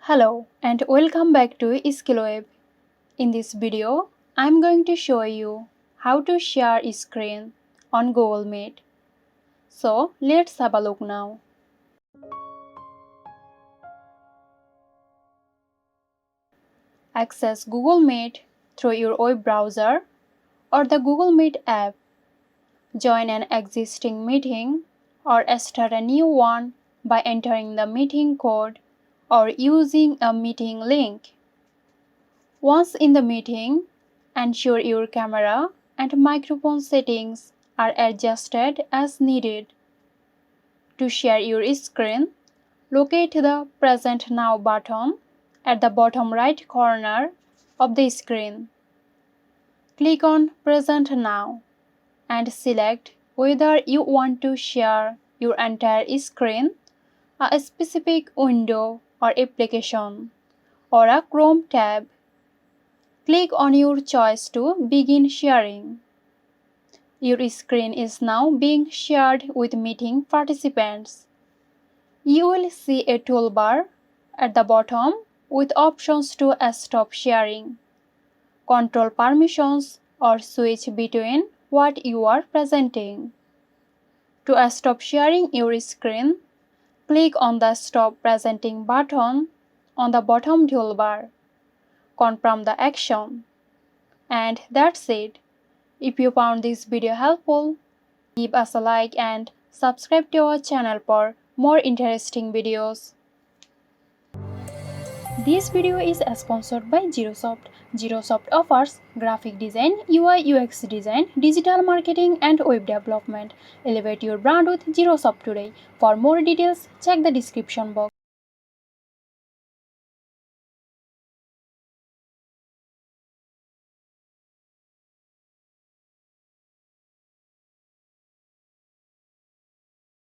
Hello and welcome back to SkillWeb. In this video, I'm going to show you how to share a screen on Google Meet. So let's have a look now. Access Google Meet through your web browser or the Google Meet app. Join an existing meeting or start a new one by entering the meeting code or using a meeting link. Once in the meeting, ensure your camera and microphone settings are adjusted as needed. To share your screen, locate the Present Now button at the bottom right corner of the screen. Click on Present Now and select whether you want to share your entire screen, a specific window or application, or a Chrome tab. Click on your choice to begin sharing. Your screen is now being shared with meeting participants. You will see a toolbar at the bottom with options to stop sharing, control permissions, or switch between what you are presenting. To stop sharing your screen, click on the Stop Presenting button on the bottom toolbar. Confirm the action. And that's it. If you found this video helpful, give us a like and subscribe to our channel for more interesting videos. This video is sponsored by Xirosoft. Xirosoft offers graphic design, UI UX design, digital marketing and web development. Elevate your brand with Xirosoft today. For more details, check the description box.